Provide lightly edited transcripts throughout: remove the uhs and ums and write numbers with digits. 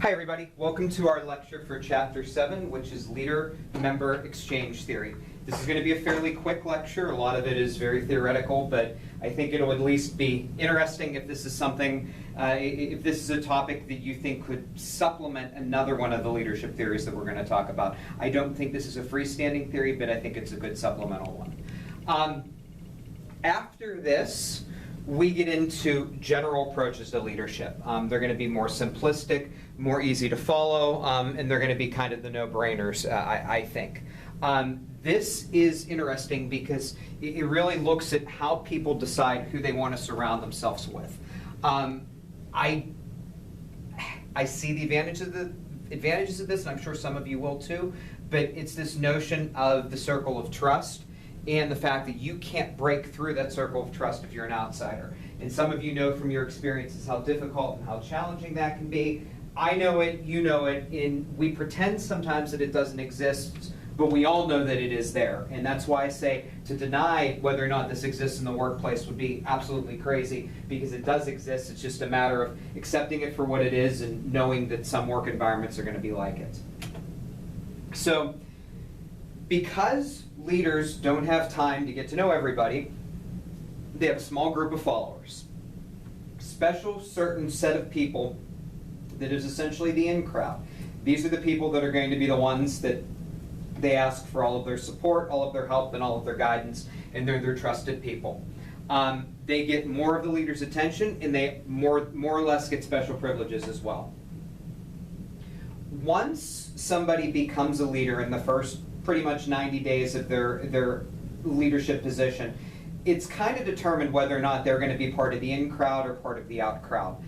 Hi everybody, welcome to our lecture for Chapter 7, which is Leader-Member Exchange Theory. This is going to be a fairly quick lecture. A lot of it is very theoretical, but I think it'll at least be interesting if this is something, if this is a topic that you think could supplement another one of the leadership theories that we're going to talk about. I don't think this is a freestanding theory, but I think it's a good supplemental one. After this, we get into general approaches to leadership. They're going to be more simplistic, more easy to follow, and they're going to be kind of the no-brainers, I think. This is interesting because it really looks at how people decide who they want to surround themselves with. I see the advantages of this, and I'm sure some of you will too, but it's this notion of the circle of trust and the fact that you can't break through that circle of trust if you're an outsider. And some of you know from your experiences how difficult and how challenging that can be. I know it, you know it, and we pretend sometimes that it doesn't exist, but we all know that it is there. And that's why I say to deny whether or not this exists in the workplace would be absolutely crazy, because it does exist. It's just a matter of accepting it for what it is and knowing that some work environments are going to be like it. So, because leaders don't have time to get to know everybody, they have a small group of followers. Special certain set of people that is essentially the in crowd. These are the people that are going to be the ones that they ask for all of their support, all of their help, and all of their guidance, and they're their trusted people. They get more of the leader's attention, and they more or less get special privileges as well. Once somebody becomes a leader in the first pretty much 90 days of their leadership position, it's kind of determined whether or not they're going to be part of the in crowd or part of the out crowd.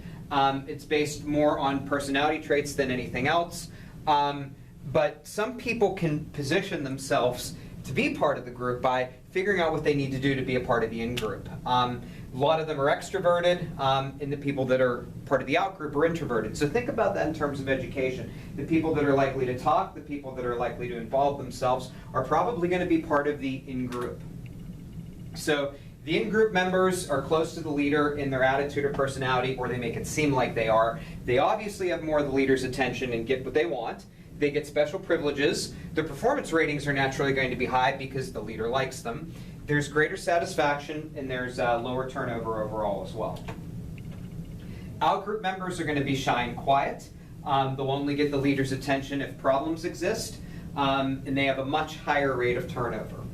It's based more on personality traits than anything else, but some people can position themselves to be part of the group by figuring out what they need to do to be a part of the in group. A lot of them are extroverted, and the people that are part of the out group are introverted. So think about that in terms of education. The people that are likely to talk, the people that are likely to involve themselves are probably going to be part of the in group. So the in-group members are close to the leader in their attitude or personality, or they make it seem like they are. They obviously have more of the leader's attention and get what they want. They get special privileges. Their performance ratings are naturally going to be high because the leader likes them. There's greater satisfaction, and there's lower turnover overall as well. Out-group members are going to be shy and quiet. They'll only get the leader's attention if problems exist, and they have a much higher rate of turnover.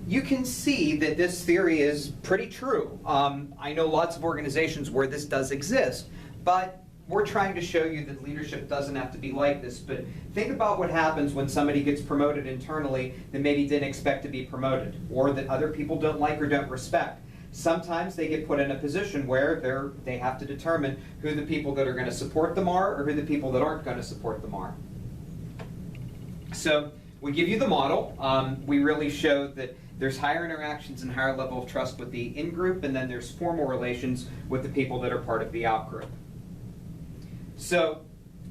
You can see that this theory is pretty true. I know lots of organizations where this does exist, but we're trying to show you that leadership doesn't have to be like this. But think about what happens when somebody gets promoted internally that maybe didn't expect to be promoted, or that other people don't like or don't respect. Sometimes they get put in a position where they have to determine who the people that are going to support them are, or who the people that aren't going to support them are. So we give you the model. We really show that there's higher interactions and higher level of trust with the in-group, and then there's formal relations with the people that are part of the out-group. So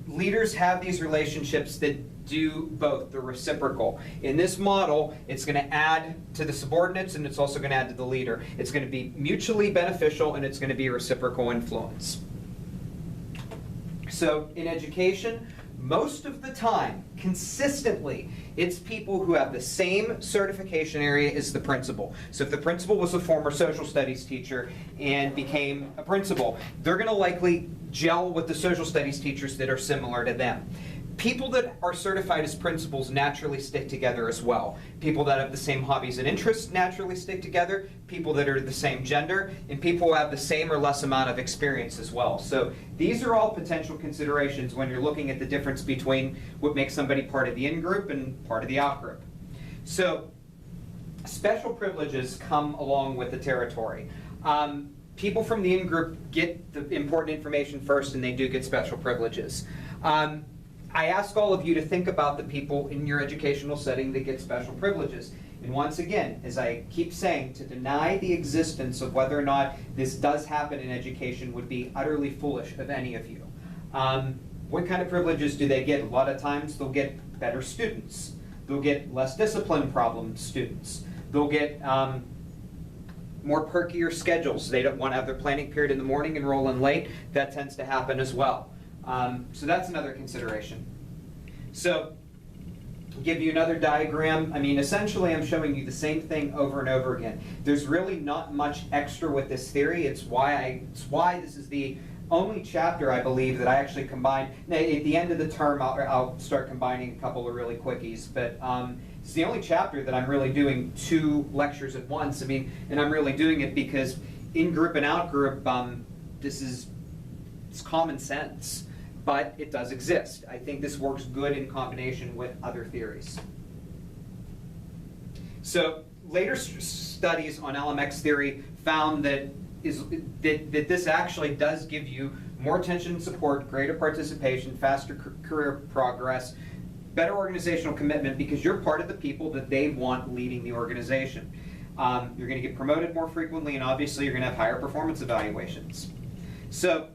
leaders have these relationships that do both. They're reciprocal. In this model, it's going to add to the subordinates, and it's also going to add to the leader. It's going to be mutually beneficial, and it's going to be reciprocal influence. So in education, most of the time, consistently, it's people who have the same certification area as the principal. So if the principal was a former social studies teacher and became a principal, they're going to likely gel with the social studies teachers that are similar to them. People that are certified as principals naturally stick together as well. People that have the same hobbies and interests naturally stick together. People that are the same gender, and people who have the same or less amount of experience as well. So these are all potential considerations when you're looking at the difference between what makes somebody part of the in-group and part of the out-group. So special privileges come along with the territory. People from the in-group get the important information first, and they do get special privileges. I ask all of you to think about the people in your educational setting that get special privileges. And once again, as I keep saying, to deny the existence of whether or not this does happen in education would be utterly foolish of any of you. What kind of privileges do they get? A lot of times they'll get better students. They'll get less discipline problem students. They'll get more perkier schedules. They don't want to have their planning period in the morning and roll in late. That tends to happen as well. So that's another consideration. So, I'll give you another diagram. I mean, essentially I'm showing you the same thing over and over again. There's really not much extra with this theory. It's why this is the only chapter, I believe, that I actually combine. Now, at the end of the term, I'll start combining a couple of really quickies, but it's the only chapter that I'm really doing 2 lectures at once. I mean, and I'm really doing it because in-group and out-group, it's common sense, but it does exist. I think this works good in combination with other theories. So later studies on LMX theory found that this actually does give you more attention and support, greater participation, faster career progress, better organizational commitment because you're part of the people that they want leading the organization. You're going to get promoted more frequently, and obviously you're going to have higher performance evaluations. So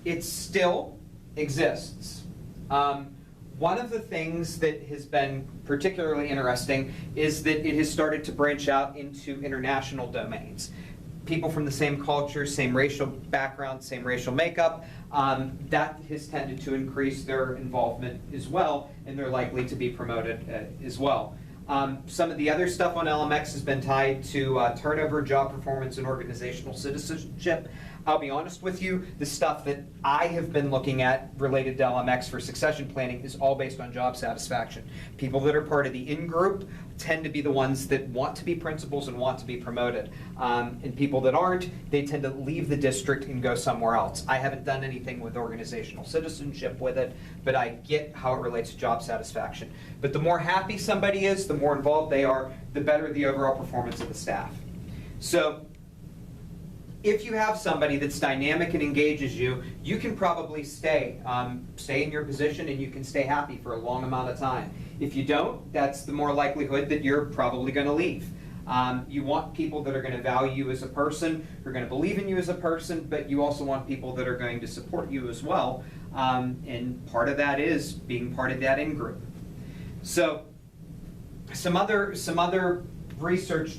it still exists. One of the things that has been particularly interesting is that it has started to branch out into international domains. People from the same culture, same racial background, same racial makeup, that has tended to increase their involvement as well, and they're likely to be promoted as well. Some of the other stuff on LMX has been tied to turnover, job performance, and organizational citizenship. I'll be honest with you, the stuff that I have been looking at related to LMX for succession planning is all based on job satisfaction. People that are part of the in-group tend to be the ones that want to be principals and want to be promoted. And people that aren't, they tend to leave the district and go somewhere else. I haven't done anything with organizational citizenship with it, but I get how it relates to job satisfaction. But the more happy somebody is, the more involved they are, the better the overall performance of the staff. So if you have somebody that's dynamic and engages you, you can probably stay in your position and you can stay happy for a long amount of time. If you don't, that's the more likelihood that you're probably going to leave. You want people that are going to value you as a person, who are going to believe in you as a person, but you also want people that are going to support you as well. And part of that is being part of that in-group. So some other research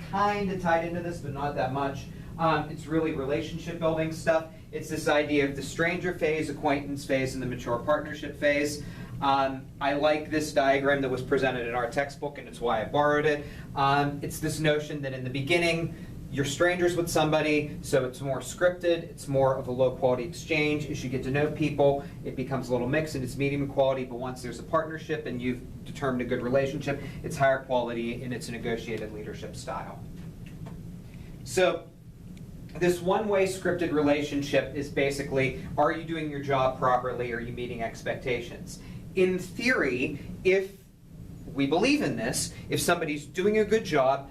kind of tied into this, but not that much. It's really relationship building stuff. It's this idea of the stranger phase, acquaintance phase, and the mature partnership phase. I like this diagram that was presented in our textbook, and it's why I borrowed it. It's this notion that in the beginning, you're strangers with somebody, so it's more scripted, it's more of a low-quality exchange. As you get to know people, it becomes a little mixed, and it's medium quality, but once there's a partnership and you've determined a good relationship, it's higher quality, and it's a negotiated leadership style. So this one-way scripted relationship is basically, are you doing your job properly? Are you meeting expectations? In theory, if we believe in this, if somebody's doing a good job,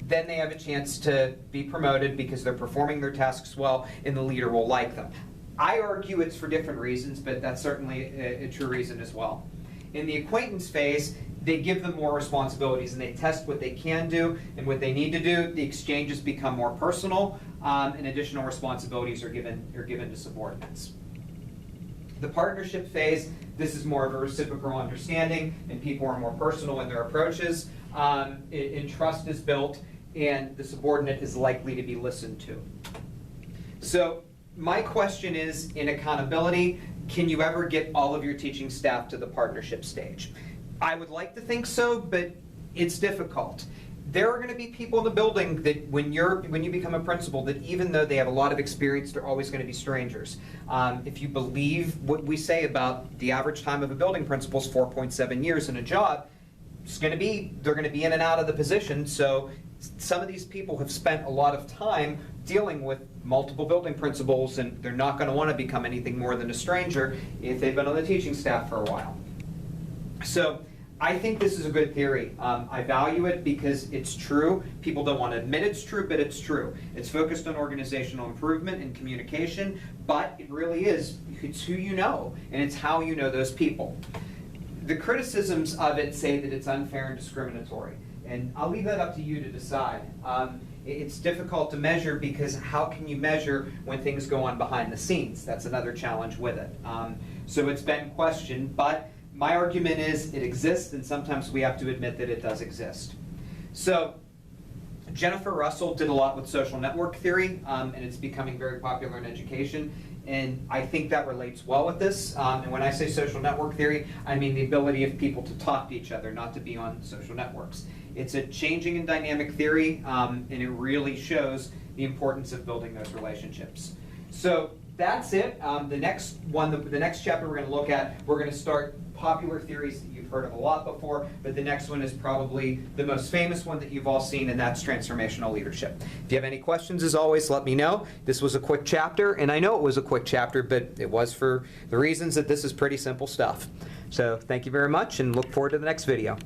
then they have a chance to be promoted because they're performing their tasks well and the leader will like them. I argue it's for different reasons, but that's certainly a true reason as well. In the acquaintance phase, they give them more responsibilities and they test what they can do and what they need to do. The exchanges become more personal and additional responsibilities are given to subordinates. The partnership phase, this is more of a reciprocal understanding and people are more personal in their approaches. And trust is built and the subordinate is likely to be listened to. So my question is, in accountability, can you ever get all of your teaching staff to the partnership stage? I would like to think so, but it's difficult. There are going to be people in the building that when you become a principal, that even though they have a lot of experience, they're always going to be strangers. If you believe what we say about the average time of a building principal is 4.7 years in a job, they're going to be in and out of the position. So some of these people have spent a lot of time dealing with multiple building principals, and they're not going to want to become anything more than a stranger if they've been on the teaching staff for a while. So I think this is a good theory. I value it because it's true. People don't want to admit it's true, but it's true. It's focused on organizational improvement and communication, but it really is. It's who you know, and it's how you know those people. The criticisms of it say that it's unfair and discriminatory, and I'll leave that up to you to decide. It's difficult to measure because how can you measure when things go on behind the scenes? That's another challenge with it. So it's been questioned, but my argument is it exists, and sometimes we have to admit that it does exist. So Jennifer Russell did a lot with social network theory, and it's becoming very popular in education. And I think that relates well with this. And when I say social network theory, I mean the ability of people to talk to each other, not to be on social networks. It's a changing and dynamic theory, and it really shows the importance of building those relationships. So that's it. The next chapter we're going to look at, we're going to start popular theories that you've heard of a lot before, but the next one is probably the most famous one that you've all seen, and that's transformational leadership. If you have any questions, as always, let me know. This was a quick chapter, and I know it was a quick chapter, but it was for the reasons that this is pretty simple stuff. So thank you very much, and look forward to the next video.